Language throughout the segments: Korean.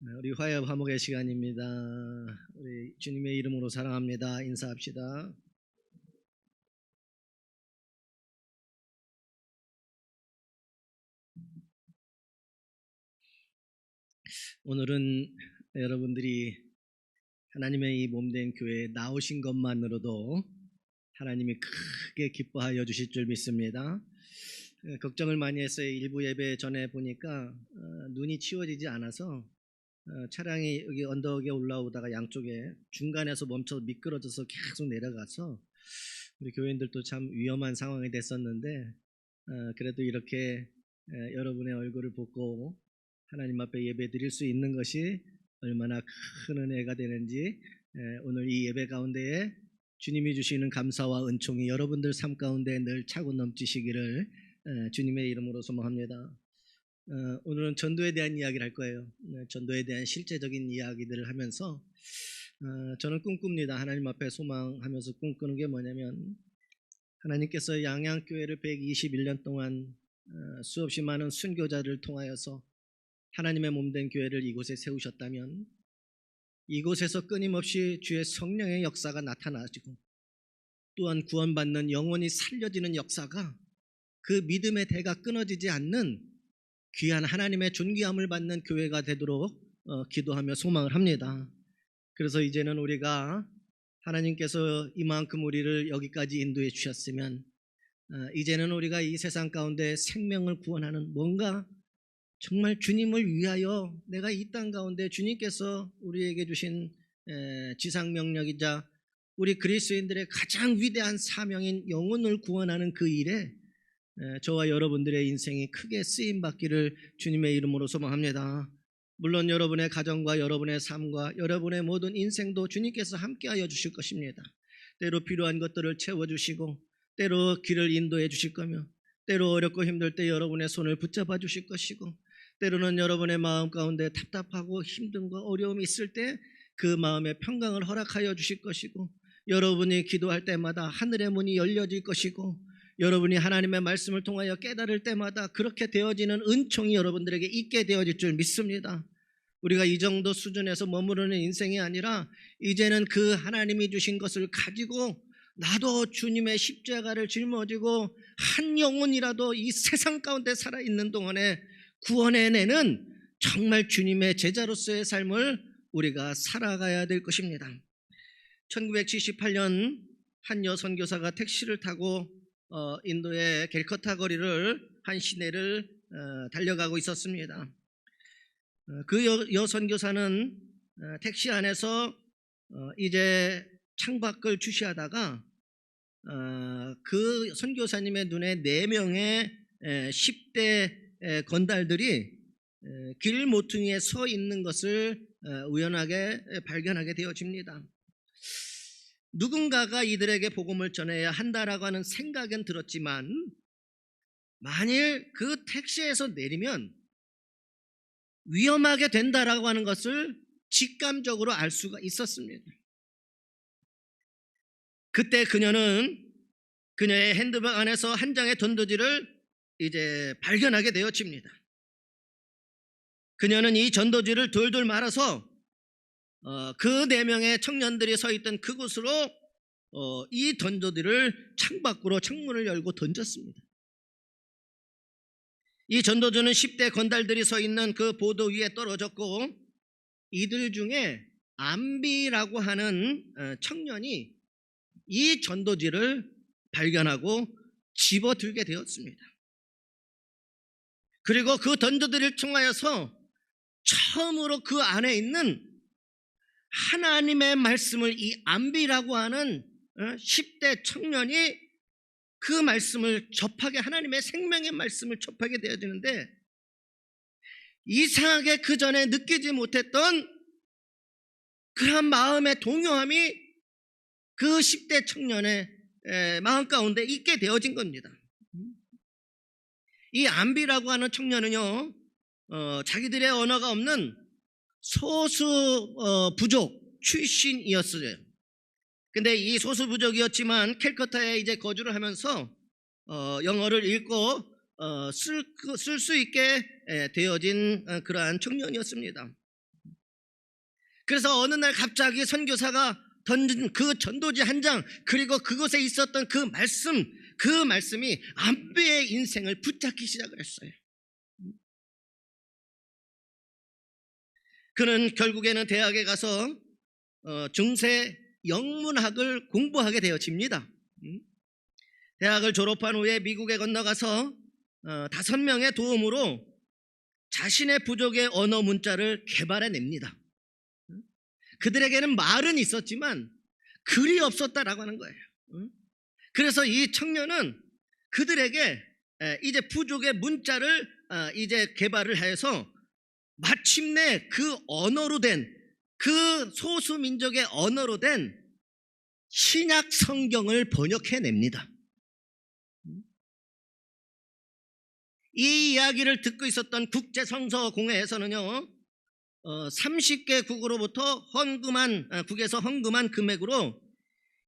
우리 화해 화목의 시간입니다. 우리 주님의 이름으로 사랑합니다. 인사합시다. 오늘은 여러분들이 하나님의 이 몸된 교회에 나오신 것만으로도 하나님이 크게 기뻐하여 주실 줄 믿습니다. 걱정을 많이 했어요. 일부 예배 전에 보니까 눈이 치워지지 않아서 차량이 여기 언덕에 올라오다가 양쪽에 중간에서 멈춰서 미끄러져서 계속 내려가서 우리 교인들도 참 위험한 상황이 됐었는데 그래도 이렇게 여러분의 얼굴을 보고 하나님 앞에 예배 드릴 수 있는 것이 얼마나 큰 은혜가 되는지 오늘 이 예배 가운데에 주님이 주시는 감사와 은총이 여러분들 삶 가운데 늘 차고 넘치시기를 주님의 이름으로 소망합니다. 오늘은 전도에 대한 이야기를 할 거예요. 전도에 대한 실제적인 이야기들을 하면서 저는 꿈꿉니다. 하나님 앞에 소망하면서 꿈꾸는 게 뭐냐면 하나님께서 양양교회를 121년 동안 수없이 많은 순교자를 통하여서 하나님의 몸된 교회를 이곳에 세우셨다면 이곳에서 끊임없이 주의 성령의 역사가 나타나지고 또한 구원받는 영혼이 살려지는 역사가 그 믿음의 대가 끊어지지 않는 귀한 하나님의 존귀함을 받는 교회가 되도록 기도하며 소망을 합니다. 그래서 이제는 우리가 하나님께서 이만큼 우리를 여기까지 인도해 주셨으면 이제는 우리가 이 세상 가운데 생명을 구원하는 뭔가 정말 주님을 위하여 내가 이 땅 가운데 주님께서 우리에게 주신 지상명령이자 우리 그리스도인들의 가장 위대한 사명인 영혼을 구원하는 그 일에 저와 여러분들의 인생이 크게 쓰임받기를 주님의 이름으로 소망합니다. 물론 여러분의 가정과 여러분의 삶과 여러분의 모든 인생도 주님께서 함께하여 주실 것입니다. 때로 필요한 것들을 채워주시고 때로 길을 인도해 주실 거며 때로 어렵고 힘들 때 여러분의 손을 붙잡아 주실 것이고 때로는 여러분의 마음 가운데 답답하고 힘든 거 어려움이 있을 때 그 마음의 평강을 허락하여 주실 것이고 여러분이 기도할 때마다 하늘의 문이 열려질 것이고 여러분이 하나님의 말씀을 통하여 깨달을 때마다 그렇게 되어지는 은총이 여러분들에게 있게 되어질 줄 믿습니다. 우리가 이 정도 수준에서 머무르는 인생이 아니라 이제는 그 하나님이 주신 것을 가지고 나도 주님의 십자가를 짊어지고 한 영혼이라도 이 세상 가운데 살아있는 동안에 구원해내는 정말 주님의 제자로서의 삶을 우리가 살아가야 될 것입니다. 1978년 한 여선교사가 택시를 타고 인도의 캘커타 거리를 한 시내를 달려가고 있었습니다. 그 여선교사는 택시 안에서 이제 창밖을 주시하다가 그 선교사님의 눈에 4명의 10대 건달들이 길 모퉁이에 서 있는 것을 우연하게 발견하게 되어집니다. 누군가가 이들에게 복음을 전해야 한다라고 하는 생각은 들었지만 만일 그 택시에서 내리면 위험하게 된다라고 하는 것을 직감적으로 알 수가 있었습니다. 그때 그녀는 그녀의 핸드백 안에서 한 장의 전도지를 이제 발견하게 되어집니다. 그녀는 이 전도지를 돌돌 말아서 그 4명의 청년들이 서 있던 그곳으로 이 전도지를 창밖으로 창문을 열고 던졌습니다. 이 전도지는 10대 건달들이 서 있는 그 보도 위에 떨어졌고 이들 중에 암비라고 하는 청년이 이 전도지를 발견하고 집어들게 되었습니다. 그리고 그 전도지를 통하여서 처음으로 그 안에 있는 하나님의 말씀을 이 암비라고 하는 10대 청년이 그 말씀을 접하게 하나님의 생명의 말씀을 접하게 되어지는데 이상하게 그 전에 느끼지 못했던 그런 마음의 동요함이 그 10대 청년의 마음 가운데 있게 되어진 겁니다. 이 암비라고 하는 청년은요 자기들의 언어가 없는 소수 부족 출신이었어요. 근데 이 소수 부족이었지만 캘커타에 이제 거주를 하면서 영어를 읽고 쓸 수 있게 되어진 그러한 청년이었습니다. 그래서 어느 날 갑자기 선교사가 던진 그 전도지 한 장, 그리고 그곳에 있었던 그 말씀이 안배의 인생을 붙잡기 시작을 했어요. 그는 결국에는 대학에 가서 중세 영문학을 공부하게 되어집니다. 대학을 졸업한 후에 미국에 건너가서 5명의 도움으로 자신의 부족의 언어 문자를 개발해냅니다. 그들에게는 말은 있었지만 글이 없었다라고 하는 거예요. 그래서 이 청년은 그들에게 이제 부족의 문자를 이제 개발을 해서 마침내 그 언어로 된, 그 소수민족의 언어로 된 신약 성경을 번역해냅니다. 이 이야기를 듣고 있었던 국제성서공회에서는요, 30개국으로부터 국에서 헌금한 금액으로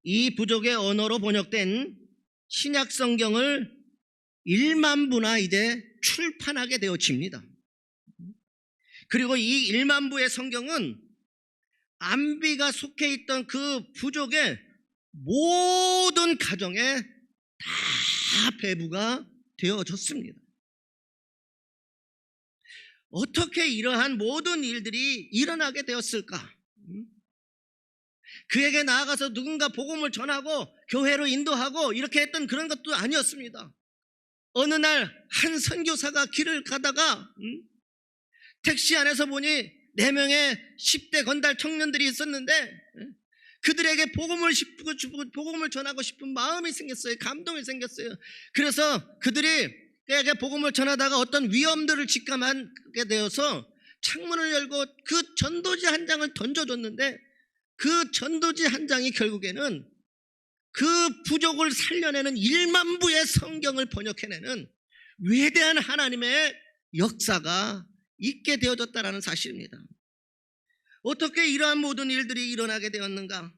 이 부족의 언어로 번역된 신약 성경을 1만 부나 이제 출판하게 되어집니다. 그리고 이 1만 부의 성경은 안비가 속해 있던 그 부족의 모든 가정에 다 배부가 되어졌습니다. 어떻게 이러한 모든 일들이 일어나게 되었을까? 그에게 나아가서 누군가 복음을 전하고 교회로 인도하고 이렇게 했던 그런 것도 아니었습니다. 어느 날 한 선교사가 길을 가다가 택시 안에서 보니 4명의 10대 건달 청년들이 있었는데 그들에게 복음을 전하고 싶은 마음이 생겼어요. 감동이 생겼어요. 그래서 그들이 그에게 복음을 전하다가 어떤 위험들을 직감하게 되어서 창문을 열고 그 전도지 한 장을 던져줬는데 그 전도지 한 장이 결국에는 그 부족을 살려내는 1만 부의 성경을 번역해내는 위대한 하나님의 역사가 있게 되어졌다는 사실입니다. 어떻게 이러한 모든 일들이 일어나게 되었는가?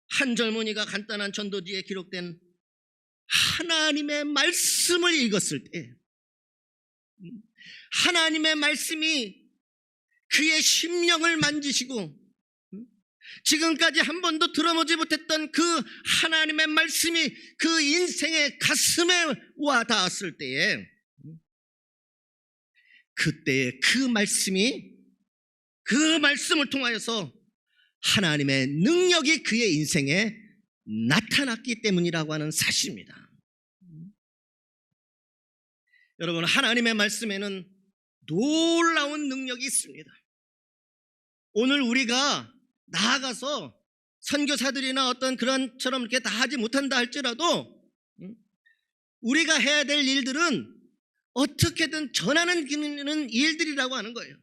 한 젊은이가 간단한 전도지에 기록된 하나님의 말씀을 읽었을 때 하나님의 말씀이 그의 심령을 만지시고 지금까지 한 번도 들어보지 못했던 그 하나님의 말씀이 그 인생의 가슴에 와 닿았을 때에 그때의 그 말씀을 통하여서 하나님의 능력이 그의 인생에 나타났기 때문이라고 하는 사실입니다. 여러분, 하나님의 말씀에는 놀라운 능력이 있습니다. 오늘 우리가 나아가서 선교사들이나 어떤 그런처럼 이렇게 다 하지 못한다 할지라도 우리가 해야 될 일들은 어떻게든 전하는 일들이라고 하는 거예요.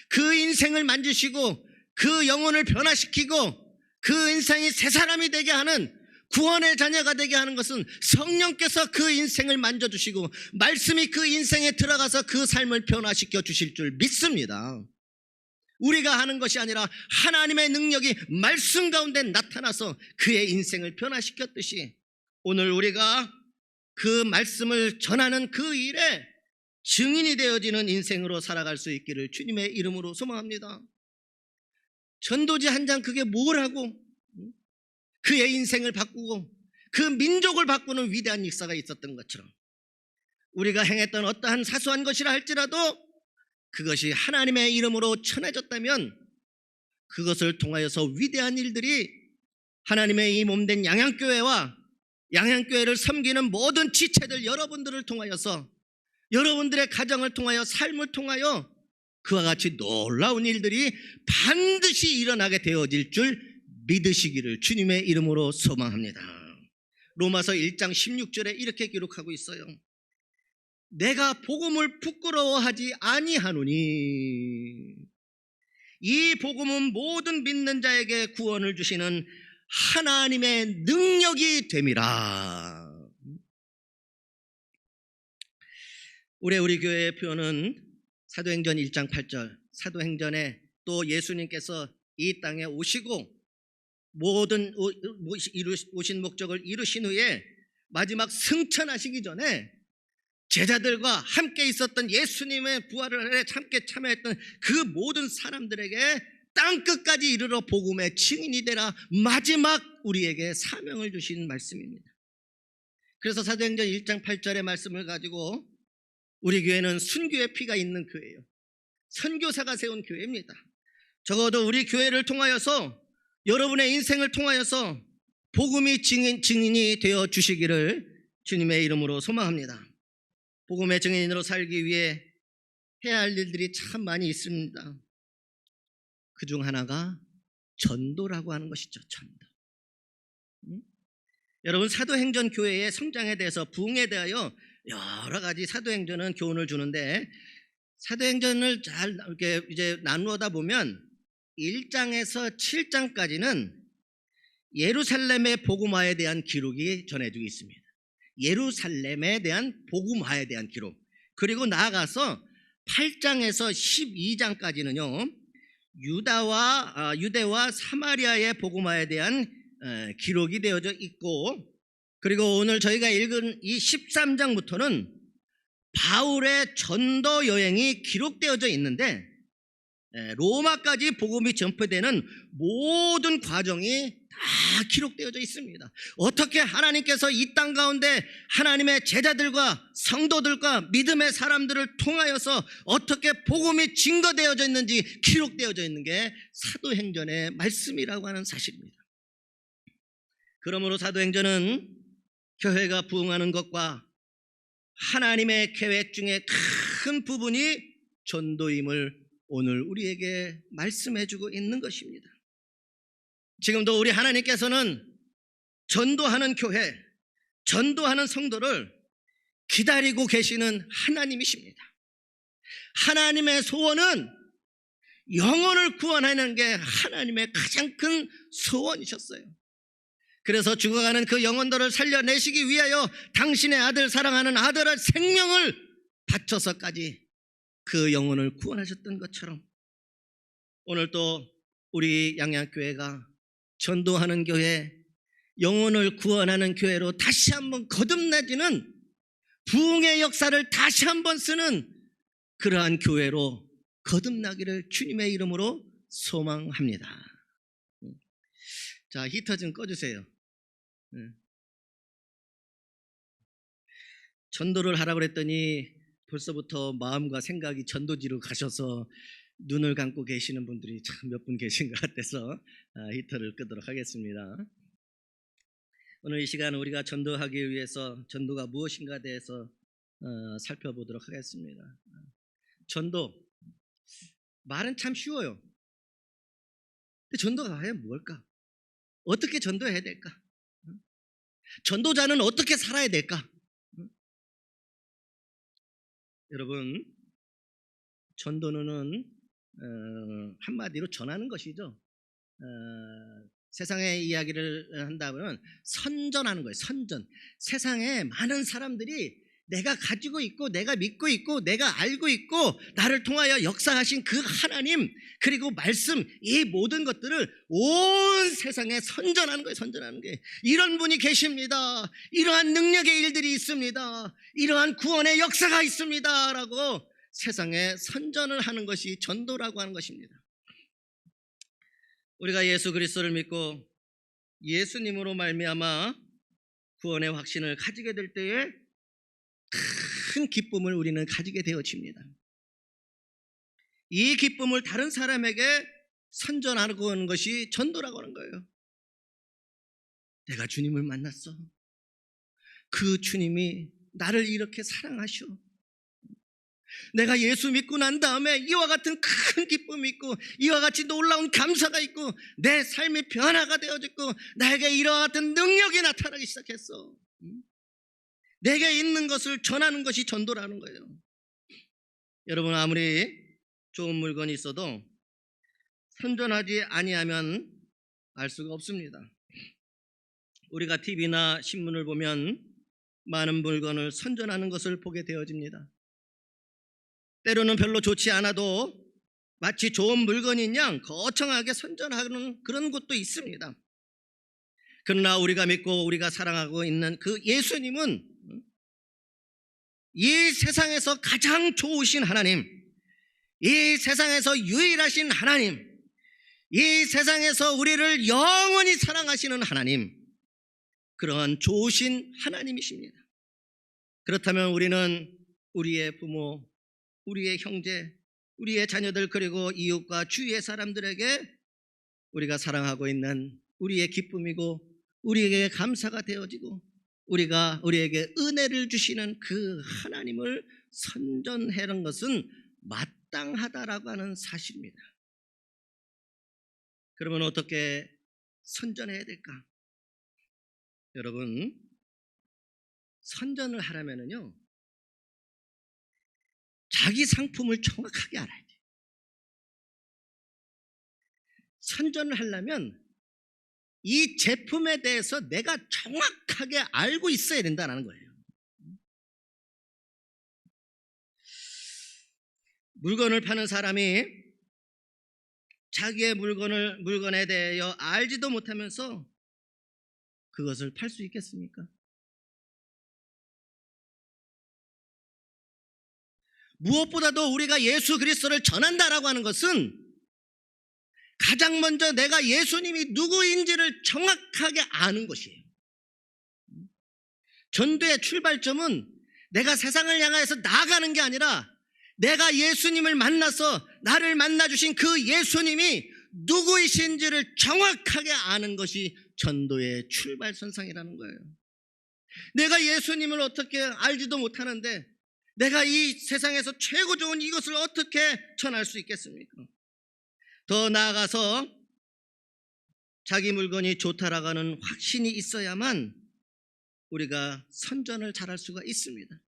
그 인생을 만지시고 그 영혼을 변화시키고 그 인생이 새 사람이 되게 하는 구원의 자녀가 되게 하는 것은 성령께서 그 인생을 만져주시고 말씀이 그 인생에 들어가서 그 삶을 변화시켜 주실 줄 믿습니다. 우리가 하는 것이 아니라 하나님의 능력이 말씀 가운데 나타나서 그의 인생을 변화시켰듯이 오늘 우리가 그 말씀을 전하는 그 일에 증인이 되어지는 인생으로 살아갈 수 있기를 주님의 이름으로 소망합니다. 전도지 한 장 그게 뭐라고? 그의 인생을 바꾸고 그 민족을 바꾸는 위대한 역사가 있었던 것처럼 우리가 행했던 어떠한 사소한 것이라 할지라도 그것이 하나님의 이름으로 전해졌다면 그것을 통하여서 위대한 일들이 하나님의 이 몸된 양양교회와 양양교회를 섬기는 모든 지체들 여러분들을 통하여서 여러분들의 가정을 통하여 삶을 통하여 그와 같이 놀라운 일들이 반드시 일어나게 되어질 줄 믿으시기를 주님의 이름으로 소망합니다. 로마서 1장 16절에 이렇게 기록하고 있어요. 내가 복음을 부끄러워하지 아니하노니 이 복음은 모든 믿는 자에게 구원을 주시는 하나님의 능력이 됨이라. 우리 교회의 표현은 사도행전 1장 8절 사도행전에 또 예수님께서 이 땅에 오시고 모든 오신 목적을 이루신 후에 마지막 승천하시기 전에 제자들과 함께 있었던 예수님의 부활을 함께 참여했던 그 모든 사람들에게 땅끝까지 이르러 복음의 증인이 되라, 마지막 우리에게 사명을 주신 말씀입니다. 그래서 사도행전 1장 8절의 말씀을 가지고 우리 교회는 순교의 피가 있는 교회예요. 선교사가 세운 교회입니다. 적어도 우리 교회를 통하여서, 여러분의 인생을 통하여서 복음이 증인이 되어 주시기를 주님의 이름으로 소망합니다. 복음의 증인으로 살기 위해 해야 할 일들이 참 많이 있습니다. 그중 하나가 전도라고 하는 것이죠. 전도. 여러분, 사도행전 교회의 성장에 대해서, 부흥에 대하여 여러 가지 사도행전은 교훈을 주는데, 사도행전을 잘 이렇게 이제 나누어다 보면 1장에서 7장까지는 예루살렘의 복음화에 대한 기록이 전해지고 있습니다. 예루살렘에 대한 복음화에 대한 기록. 그리고 나아가서 8장에서 12장까지는요, 유대와 사마리아의 복음화에 대한 기록이 되어져 있고, 그리고 오늘 저희가 읽은 이 13장부터는 바울의 전도 여행이 기록되어져 있는데, 로마까지 복음이 전파되는 모든 과정이 다 기록되어져 있습니다. 어떻게 하나님께서 이 땅 가운데 하나님의 제자들과 성도들과 믿음의 사람들을 통하여서 어떻게 복음이 증거되어져 있는지 기록되어져 있는 게 사도행전의 말씀이라고 하는 사실입니다. 그러므로 사도행전은 교회가 부흥하는 것과 하나님의 계획 중에 큰 부분이 전도임을 오늘 우리에게 말씀해주고 있는 것입니다. 지금도 우리 하나님께서는 전도하는 교회, 전도하는 성도를 기다리고 계시는 하나님이십니다. 하나님의 소원은 영혼을 구원하는 게 하나님의 가장 큰 소원이셨어요. 그래서 죽어가는 그 영혼들을 살려내시기 위하여 당신의 아들, 사랑하는 아들의 생명을 바쳐서까지 그 영혼을 구원하셨던 것처럼, 오늘 또 우리 양양교회가 전도하는 교회, 영혼을 구원하는 교회로 다시 한번 거듭나지는, 부흥의 역사를 다시 한번 쓰는 그러한 교회로 거듭나기를 주님의 이름으로 소망합니다. 자, 히터 좀 꺼주세요. 전도를 하라고 그랬더니 벌써부터 마음과 생각이 전도지로 가셔서 눈을 감고 계시는 분들이 참 몇 분 계신 것 같아서 히터를 끄도록 하겠습니다. 오늘 이 시간 우리가 전도하기 위해서 전도가 무엇인가에 대해서 살펴보도록 하겠습니다. 전도, 말은 참 쉬워요. 근데 전도가 과연 무엇일까? 어떻게 전도해야 될까? 전도자는 어떻게 살아야 될까? 여러분, 전도는 한마디로 전하는 것이죠. 세상의 이야기를 한다면 선전하는 거예요. 선전. 세상에 많은 사람들이 내가 가지고 있고, 내가 믿고 있고, 내가 알고 있고, 나를 통하여 역사하신 그 하나님, 그리고 말씀, 이 모든 것들을 온 세상에 선전하는 거예요. 선전하는 게. 이런 분이 계십니다. 이러한 능력의 일들이 있습니다. 이러한 구원의 역사가 있습니다. 라고 세상에 선전을 하는 것이 전도라고 하는 것입니다. 우리가 예수 그리스도를 믿고 예수님으로 말미암아 구원의 확신을 가지게 될 때에 큰 기쁨을 우리는 가지게 되어집니다. 이 기쁨을 다른 사람에게 선전하고 하는 것이 전도라고 하는 거예요. 내가 주님을 만났어. 그 주님이 나를 이렇게 사랑하셔. 내가 예수 믿고 난 다음에 이와 같은 큰 기쁨이 있고, 이와 같이 놀라운 감사가 있고, 내 삶이 변화가 되어졌고, 나에게 이와 같은 능력이 나타나기 시작했어. 내게 있는 것을 전하는 것이 전도라는 거예요. 여러분, 아무리 좋은 물건이 있어도 선전하지 아니하면 알 수가 없습니다. 우리가 TV나 신문을 보면 많은 물건을 선전하는 것을 보게 되어집니다. 때로는 별로 좋지 않아도 마치 좋은 물건인 양 거창하게 선전하는 그런 곳도 있습니다. 그러나 우리가 믿고 우리가 사랑하고 있는 그 예수님은 이 세상에서 가장 좋으신 하나님, 이 세상에서 유일하신 하나님, 이 세상에서 우리를 영원히 사랑하시는 하나님, 그러한 좋으신 하나님이십니다. 그렇다면 우리는 우리의 부모, 우리의 형제, 우리의 자녀들, 그리고 이웃과 주위의 사람들에게 우리가 사랑하고 있는 우리의 기쁨이고 우리에게 감사가 되어지고 우리에게 은혜를 주시는 그 하나님을 선전하는 것은 마땅하다라고 하는 사실입니다. 그러면 어떻게 선전해야 될까? 여러분, 선전을 하려면요, 자기 상품을 정확하게 알아야 돼요. 선전을 하려면 이 제품에 대해서 내가 정확하게 알고 있어야 된다는 거예요. 물건을 파는 사람이 자기의 물건에 대하여 알지도 못하면서 그것을 팔 수 있겠습니까? 무엇보다도 우리가 예수 그리스도를 전한다라고 하는 것은 가장 먼저 내가 예수님이 누구인지를 정확하게 아는 것이에요. 전도의 출발점은 내가 세상을 향해서 나아가는 게 아니라 내가 예수님을 만나서 나를 만나주신 그 예수님이 누구이신지를 정확하게 아는 것이 전도의 출발선상이라는 거예요. 내가 예수님을 어떻게 알지도 못하는데 내가 이 세상에서 최고 좋은 이것을 어떻게 전할 수 있겠습니까? 더 나아가서 자기 물건이 좋다라고 하는 확신이 있어야만 우리가 선전을 잘할 수가 있습니다.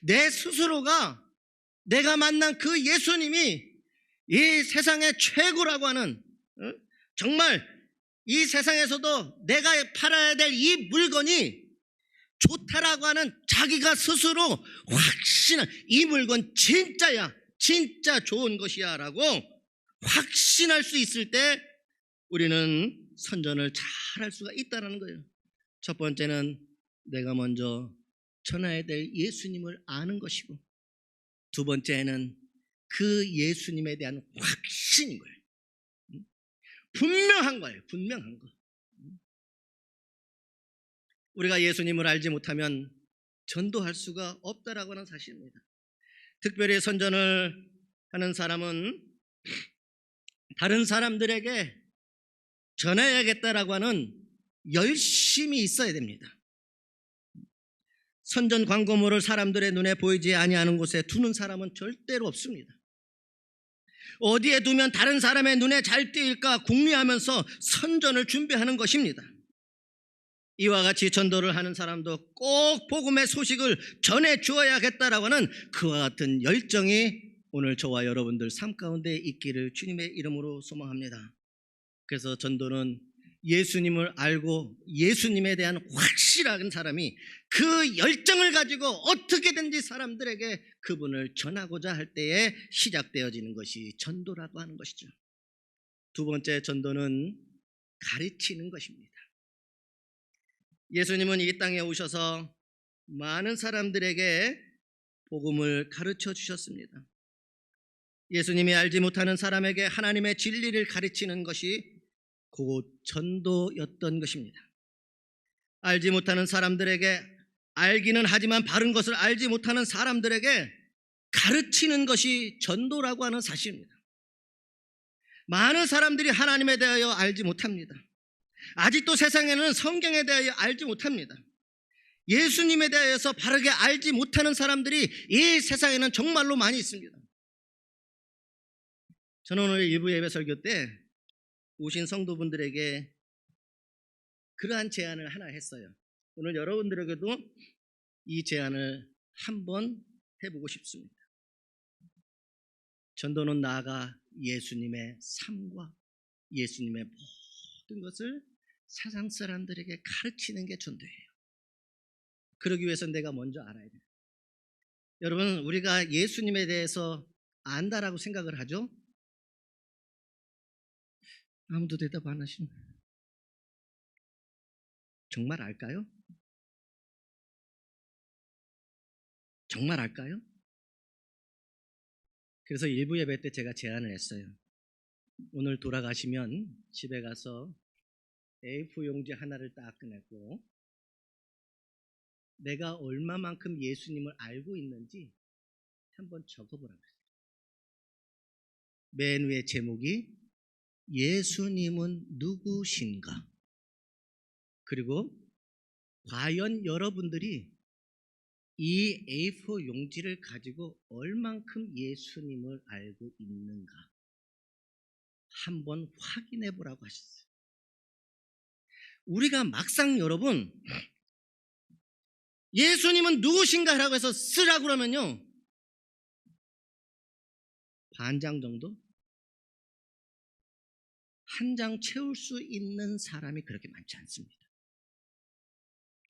내 스스로가 내가 만난 그 예수님이 이 세상의 최고라고 하는, 정말 이 세상에서도 내가 팔아야 될 이 물건이 좋다라고 하는 자기가 스스로 확신한, 이 물건 진짜야, 진짜 좋은 것이야 라고 확신할 수 있을 때 우리는 선전을 잘할 수가 있다는 거예요. 첫 번째는 내가 먼저 전해야 될 예수님을 아는 것이고, 두 번째는 그 예수님에 대한 확신인 거예요. 분명한 거예요. 분명한 거. 우리가 예수님을 알지 못하면 전도할 수가 없다라고 하는 사실입니다. 특별히 선전을 하는 사람은 다른 사람들에게 전해야겠다라고 하는 열심이 있어야 됩니다. 선전 광고물을 사람들의 눈에 보이지 아니하는 곳에 두는 사람은 절대로 없습니다. 어디에 두면 다른 사람의 눈에 잘 띄일까 궁리하면서 선전을 준비하는 것입니다. 이와 같이 전도를 하는 사람도 꼭 복음의 소식을 전해 주어야겠다라고 하는 그와 같은 열정이 오늘 저와 여러분들 삶 가운데 있기를 주님의 이름으로 소망합니다. 그래서 전도는 예수님을 알고 예수님에 대한 확실한 사람이 그 열정을 가지고 어떻게든지 사람들에게 그분을 전하고자 할 때에 시작되어지는 것이 전도라고 하는 것이죠. 두 번째, 전도는 가르치는 것입니다. 예수님은 이 땅에 오셔서 많은 사람들에게 복음을 가르쳐 주셨습니다. 예수님이 알지 못하는 사람에게 하나님의 진리를 가르치는 것이 곧 전도였던 것입니다. 알지 못하는 사람들에게, 알기는 하지만 바른 것을 알지 못하는 사람들에게 가르치는 것이 전도라고 하는 사실입니다. 많은 사람들이 하나님에 대하여 알지 못합니다. 아직도 세상에는 성경에 대하여 알지 못합니다. 예수님에 대해서 바르게 알지 못하는 사람들이 이 세상에는 정말로 많이 있습니다. 저는 오늘 일부 예배 설교 때 오신 성도분들에게 그러한 제안을 하나 했어요. 오늘 여러분들에게도 이 제안을 한번 해보고 싶습니다. 전도는 나아가 예수님의 삶과 예수님의 모든 것을 세상 사람들에게 가르치는 게 전도예요. 그러기 위해서 내가 먼저 알아야 돼요. 여러분, 우리가 예수님에 대해서 안다라고 생각을 하죠? 아무도 대답 안 하시는. 정말 알까요? 정말 할까요? 그래서 일부 예배 때 제가 제안을 했어요. 오늘 돌아가시면 집에 가서 A4 용지 하나를 딱 꺼내고 내가 얼마만큼 예수님을 알고 있는지 한번 적어보라고 했어요. 맨 위에 제목이 예수님은 누구신가? 그리고 과연 여러분들이 이 A4 용지를 가지고 얼만큼 예수님을 알고 있는가 한번 확인해 보라고 하셨어요. 우리가 막상 여러분 예수님은 누구신가 라고 해서 쓰라고 그러면요 반 장 정도? 한 장 채울 수 있는 사람이 그렇게 많지 않습니다.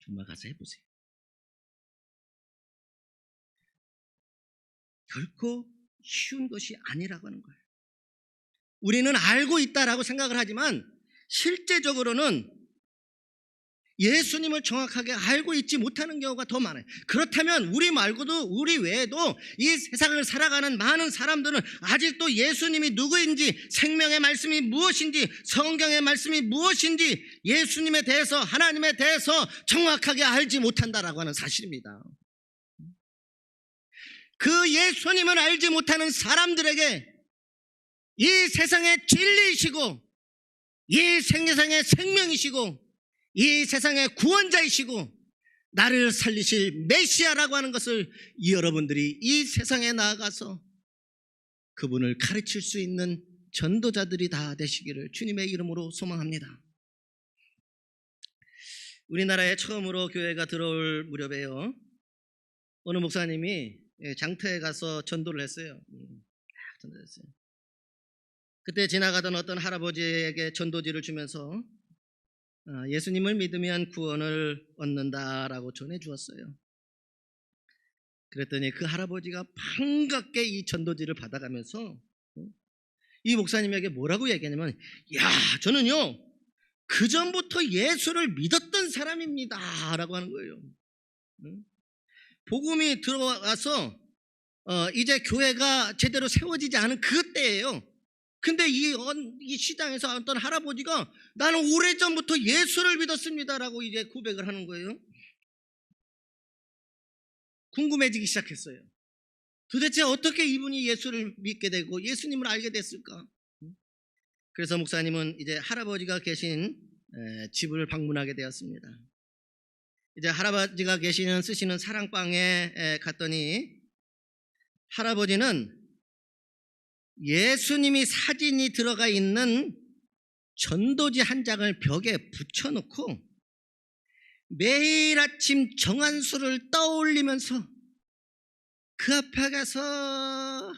정말 가서 해보세요. 결코 쉬운 것이 아니라고 하는 거예요. 우리는 알고 있다라고 생각을 하지만 실제적으로는 예수님을 정확하게 알고 있지 못하는 경우가 더 많아요. 그렇다면 우리 말고도 우리 외에도 이 세상을 살아가는 많은 사람들은 아직도 예수님이 누구인지, 생명의 말씀이 무엇인지, 성경의 말씀이 무엇인지 예수님에 대해서, 하나님에 대해서 정확하게 알지 못한다라고 하는 사실입니다. 그 예수님을 알지 못하는 사람들에게 이 세상의 진리이시고 이 세상의 생명이시고 이 세상의 구원자이시고 나를 살리실 메시아라고 하는 것을 여러분들이 이 세상에 나아가서 그분을 가르칠 수 있는 전도자들이 다 되시기를 주님의 이름으로 소망합니다. 우리나라에 처음으로 교회가 들어올 무렵에요 어느 목사님이 장터에 가서 전도를 했어요. 전도했어요. 그때 지나가던 어떤 할아버지에게 전도지를 주면서 예수님을 믿으면 구원을 얻는다라고 전해주었어요. 그랬더니 그 할아버지가 반갑게 이 전도지를 받아가면서 이 목사님에게 뭐라고 얘기하냐면 야 저는요 그전부터 예수를 믿었던 사람입니다 라고 하는 거예요. 복음이 들어와서 이제 교회가 제대로 세워지지 않은 그때예요. 근데 이 시장에서 어떤 할아버지가 나는 오래전부터 예수를 믿었습니다라고 이제 고백을 하는 거예요. 궁금해지기 시작했어요. 도대체 어떻게 이분이 예수를 믿게 되고 예수님을 알게 됐을까? 그래서 목사님은 이제 할아버지가 계신 집을 방문하게 되었습니다. 이제 할아버지가 쓰시는 사랑방에 갔더니 할아버지는 예수님이 사진이 들어가 있는 전도지 한 장을 벽에 붙여놓고 매일 아침 정한수를 떠올리면서 그 앞에 가서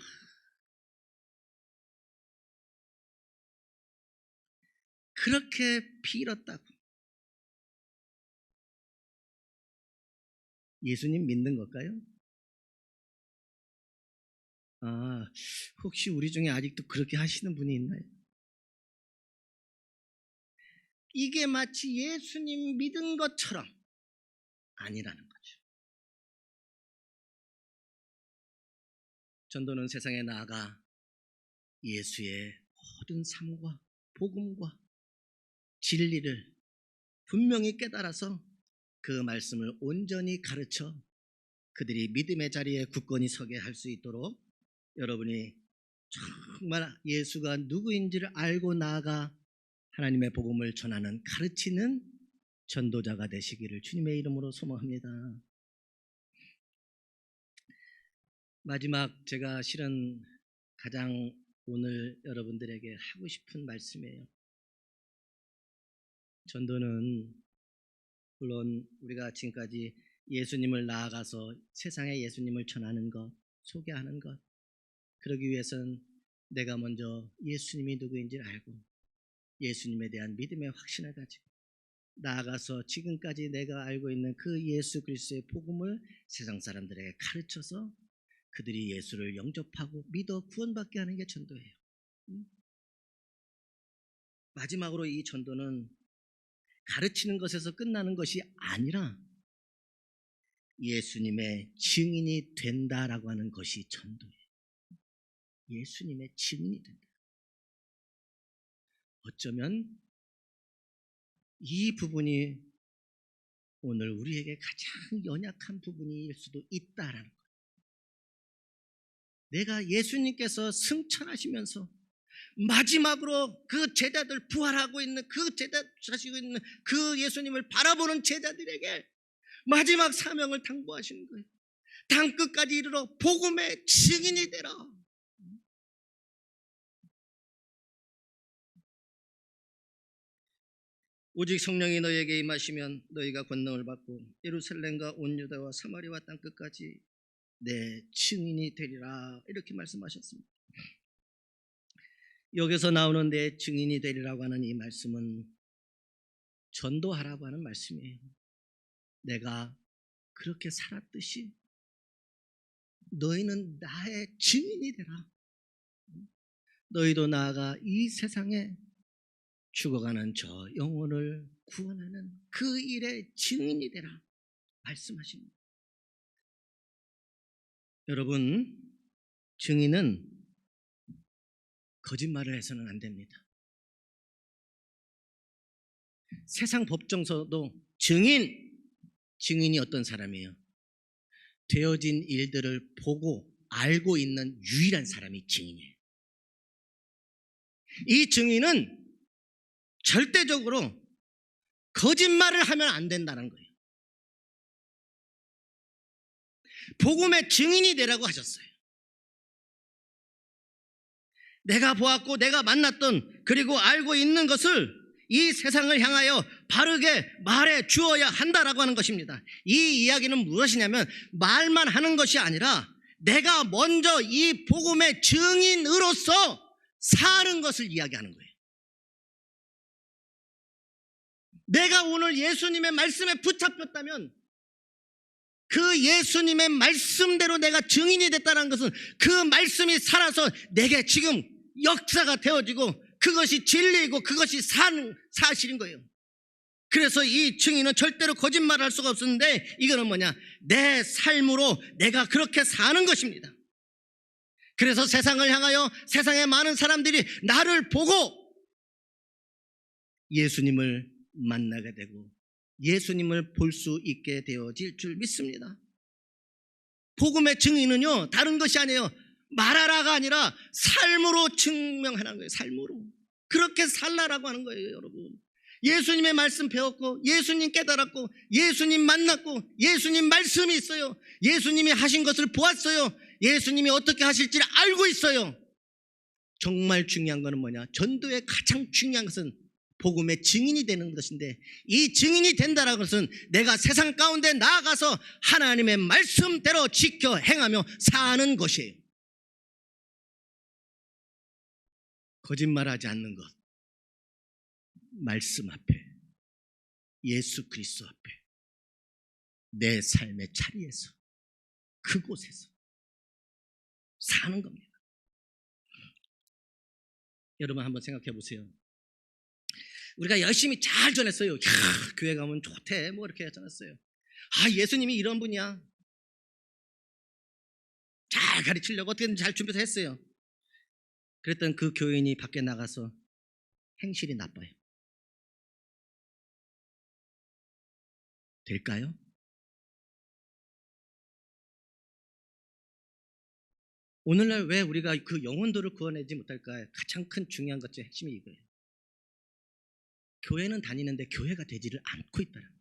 그렇게 빌었다고. 예수님 믿는 걸까요? 혹시 우리 중에 아직도 그렇게 하시는 분이 있나요? 이게 마치 예수님 믿은 것처럼 아니라는 거죠. 전도는 세상에 나아가 예수의 모든 삶과 복음과 진리를 분명히 깨달아서 그 말씀을 온전히 가르쳐 그들이 믿음의 자리에 굳건히 서게 할 수 있도록 여러분이 정말 예수가 누구인지를 알고 나아가 하나님의 복음을 전하는 가르치는 전도자가 되시기를 주님의 이름으로 소망합니다. 마지막 제가 실은 가장 오늘 여러분들에게 하고 싶은 말씀이에요. 전도는 물론 우리가 지금까지 예수님을 나아가서 세상에 예수님을 전하는 것, 소개하는 것, 그러기 위해서는 내가 먼저 예수님이 누구인지를 알고 예수님에 대한 믿음의 확신을 가지고 나아가서 지금까지 내가 알고 있는 그 예수 그리스도의 복음을 세상 사람들에게 가르쳐서 그들이 예수를 영접하고 믿어 구원받게 하는 게 전도예요. 마지막으로 이 전도는 가르치는 것에서 끝나는 것이 아니라 예수님의 증인이 된다라고 하는 것이 전도예요. 예수님의 증인이 된다. 어쩌면 이 부분이 오늘 우리에게 가장 연약한 부분일 수도 있다라는 거예요. 내가 예수님께서 승천하시면서 마지막으로 그 제자들, 부활하고 있는 그 제자 자시고 있는 그 예수님을 바라보는 제자들에게 마지막 사명을 당부하시는 거예요. 땅끝까지 이르러 복음의 증인이 되라. 오직 성령이 너희에게 임하시면 너희가 권능을 받고 예루살렘과 온 유다와 사마리아와 땅끝까지 내 증인이 되리라. 이렇게 말씀하셨습니다. 여기서 나오는 내 증인이 되리라고 하는 이 말씀은 전도하라고 하는 말씀이에요. 내가 그렇게 살았듯이 너희는 나의 증인이 되라. 너희도 나아가 이 세상에 죽어가는 저 영혼을 구원하는 그 일의 증인이 되라 말씀하십니다. 여러분, 증인은 거짓말을 해서는 안 됩니다. 세상 법정서도 증인이 어떤 사람이에요? 되어진 일들을 보고 알고 있는 유일한 사람이 증인이에요. 이 증인은 절대적으로 거짓말을 하면 안 된다는 거예요. 복음의 증인이 되라고 하셨어요. 내가 보았고 내가 만났던 그리고 알고 있는 것을 이 세상을 향하여 바르게 말해 주어야 한다라고 하는 것입니다. 이 이야기는 무엇이냐면 말만 하는 것이 아니라 내가 먼저 이 복음의 증인으로서 사는 것을 이야기하는 거예요. 내가 오늘 예수님의 말씀에 붙잡혔다면 그 예수님의 말씀대로 내가 증인이 됐다는 것은 그 말씀이 살아서 내게 지금 역사가 되어지고 그것이 진리이고 그것이 사실인 거예요. 그래서 이 증인은 절대로 거짓말할 수가 없었는데 이거는 뭐냐? 내 삶으로 내가 그렇게 사는 것입니다. 그래서 세상을 향하여 세상의 많은 사람들이 나를 보고 예수님을 만나게 되고 예수님을 볼 수 있게 되어질 줄 믿습니다. 복음의 증인은요 다른 것이 아니에요. 말하라가 아니라 삶으로 증명하는 거예요. 삶으로 그렇게 살라라고 하는 거예요. 여러분, 예수님의 말씀 배웠고 예수님 깨달았고 예수님 만났고 예수님 말씀이 있어요. 예수님이 하신 것을 보았어요. 예수님이 어떻게 하실지를 알고 있어요. 정말 중요한 것은 뭐냐? 전도의 가장 중요한 것은 복음의 증인이 되는 것인데, 이 증인이 된다는 것은 내가 세상 가운데 나아가서 하나님의 말씀대로 지켜 행하며 사는 것이에요. 거짓말하지 않는 것, 말씀 앞에, 예수 그리스도 앞에, 내 삶의 자리에서, 그곳에서 사는 겁니다. 여러분 한번 생각해 보세요. 우리가 열심히 잘 전했어요. 야, 교회 가면 좋대 뭐 이렇게 전했어요. 아, 예수님이 이런 분이야. 잘 가르치려고 어떻게든 잘 준비해서 했어요. 그랬더니 그 교인이 밖에 나가서 행실이 나빠요. 될까요? 오늘날 왜 우리가 그 영혼들을 구원하지 못할까? 가장 큰 중요한 것 중에 핵심이 이거예요. 교회는 다니는데 교회가 되지를 않고 있다는 거예요.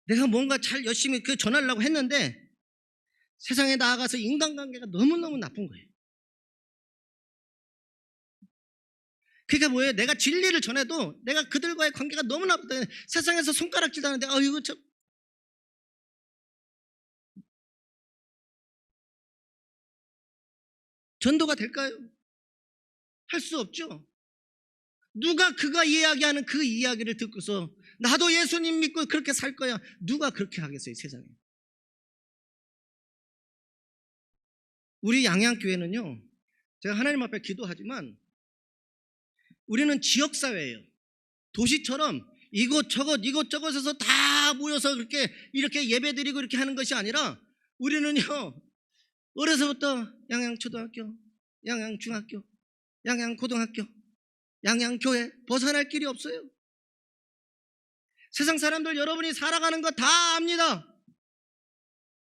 내가 뭔가 잘 열심히 전하려고 했는데 세상에 나아가서 인간관계가 너무너무 나쁜 거예요. 그러니까 뭐예요? 내가 진리를 전해도 내가 그들과의 관계가 너무 나쁘다. 세상에서 손가락질 하는데 이거 참 전도가 될까요? 할 수 없죠. 누가 그가 이야기하는 그 이야기를 듣고서 나도 예수님 믿고 그렇게 살 거야. 누가 그렇게 하겠어요, 세상에. 우리 양양교회는요, 제가 하나님 앞에 기도하지만 우리는 지역사회예요. 도시처럼 이곳저곳에서 다 모여서 이렇게 예배드리고 이렇게 하는 것이 아니라 우리는요, 어려서부터 양양초등학교, 양양중학교, 양양고등학교, 양양교회 벗어날 길이 없어요. 세상 사람들 여러분이 살아가는 거 다 압니다.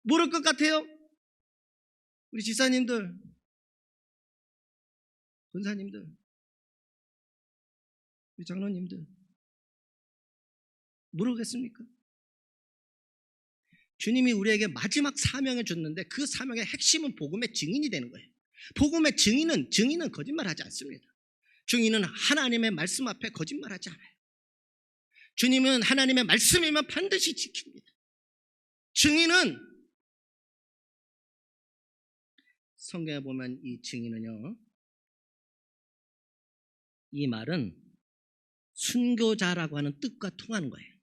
모를 것 같아요? 우리 지사님들, 권사님들, 우리 장로님들 모르겠습니까? 주님이 우리에게 마지막 사명을 줬는데 그 사명의 핵심은 복음의 증인이 되는 거예요. 복음의 증인은 거짓말하지 않습니다. 증인은 하나님의 말씀 앞에 거짓말하지 않아요. 주님은 하나님의 말씀이면 반드시 지킵니다. 증인은 성경에 보면 이 증인은요, 이 말은 순교자라고 하는 뜻과 통하는 거예요.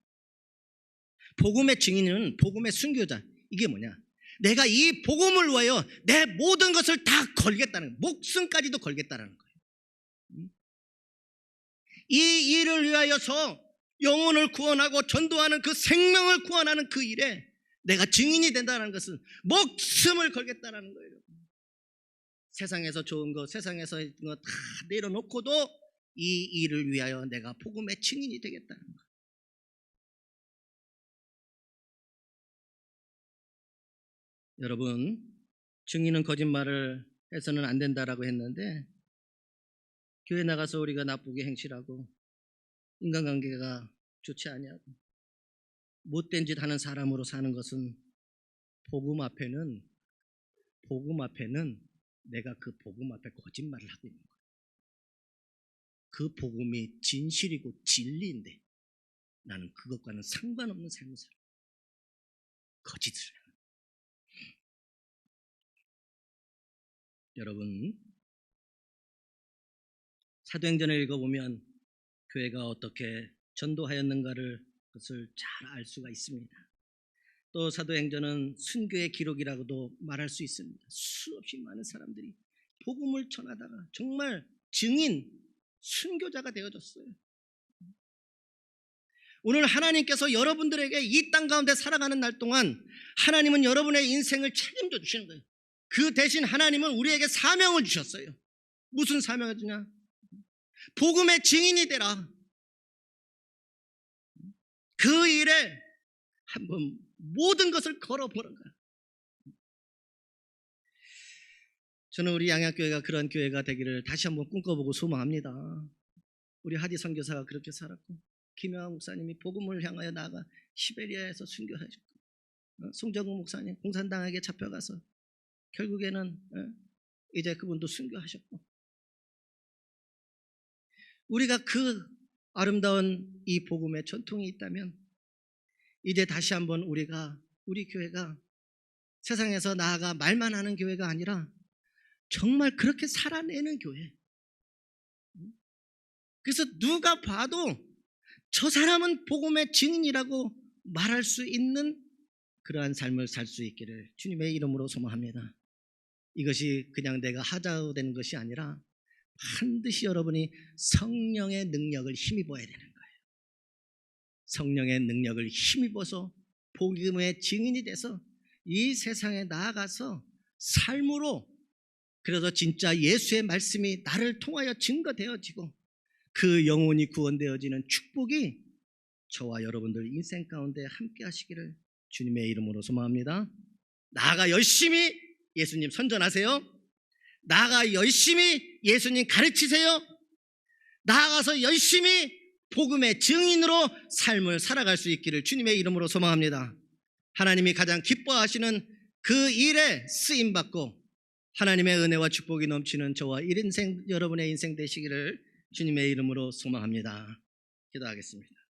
복음의 증인은 복음의 순교자. 이게 뭐냐? 내가 이 복음을 위하여 내 모든 것을 다 걸겠다는 거예요. 목숨까지도 걸겠다는 거예요. 이 일을 위하여서 영혼을 구원하고 전도하는 그 생명을 구원하는 그 일에 내가 증인이 된다는 것은 목숨을 걸겠다는 거예요. 세상에서 좋은 거, 세상에서 있는 거 다 내려놓고도 이 일을 위하여 내가 복음의 증인이 되겠다는 거예요. 여러분, 증인은 거짓말을 해서는 안 된다라고 했는데 교회 나가서 우리가 나쁘게 행실하고 인간관계가 좋지 아니하고 못된 짓 하는 사람으로 사는 것은 복음 앞에는 내가 그 복음 앞에 거짓말을 하고 있는 거예요. 그 복음이 진실이고 진리인데 나는 그것과는 상관없는 삶을 살아. 거짓을 해요. 여러분, 사도행전을 읽어보면 교회가 어떻게 전도하였는가를 그것을 잘 알 수가 있습니다. 또 사도행전은 순교의 기록이라고도 말할 수 있습니다. 수없이 많은 사람들이 복음을 전하다가 정말 증인, 순교자가 되어졌어요. 오늘 하나님께서 여러분들에게 이 땅 가운데 살아가는 날 동안 하나님은 여러분의 인생을 책임져 주시는 거예요. 그 대신 하나님은 우리에게 사명을 주셨어요. 무슨 사명을 주냐? 복음의 증인이 되라. 그 일에 한번 모든 것을 걸어보는 거야. 저는 우리 양양교회가 그런 교회가 되기를 다시 한번 꿈꿔보고 소망합니다. 우리 하디 선교사가 그렇게 살았고 김영환 목사님이 복음을 향하여 나아가 시베리아에서 순교하셨고 송정우 목사님 공산당에게 잡혀가서 결국에는 이제 그분도 순교하셨고 우리가 그 아름다운 이 복음의 전통이 있다면 이제 다시 한번 우리 교회가 세상에서 나아가 말만 하는 교회가 아니라 정말 그렇게 살아내는 교회. 그래서 누가 봐도 저 사람은 복음의 증인이라고 말할 수 있는 그러한 삶을 살 수 있기를 주님의 이름으로 소망합니다. 이것이 그냥 내가 하자고 되는 것이 아니라 반드시 여러분이 성령의 능력을 힘입어야 되는 거예요. 성령의 능력을 힘입어서 복음의 증인이 돼서 이 세상에 나아가서 삶으로 그래서 진짜 예수의 말씀이 나를 통하여 증거되어지고 그 영혼이 구원되어지는 축복이 저와 여러분들 인생 가운데 함께 하시기를 주님의 이름으로 소망합니다. 나아가 열심히 예수님 선전하세요. 나아가 열심히 예수님 가르치세요. 나아가서 열심히 복음의 증인으로 삶을 살아갈 수 있기를 주님의 이름으로 소망합니다. 하나님이 가장 기뻐하시는 그 일에 쓰임받고 하나님의 은혜와 축복이 넘치는 저와 여러분의 인생 되시기를 주님의 이름으로 소망합니다. 기도하겠습니다.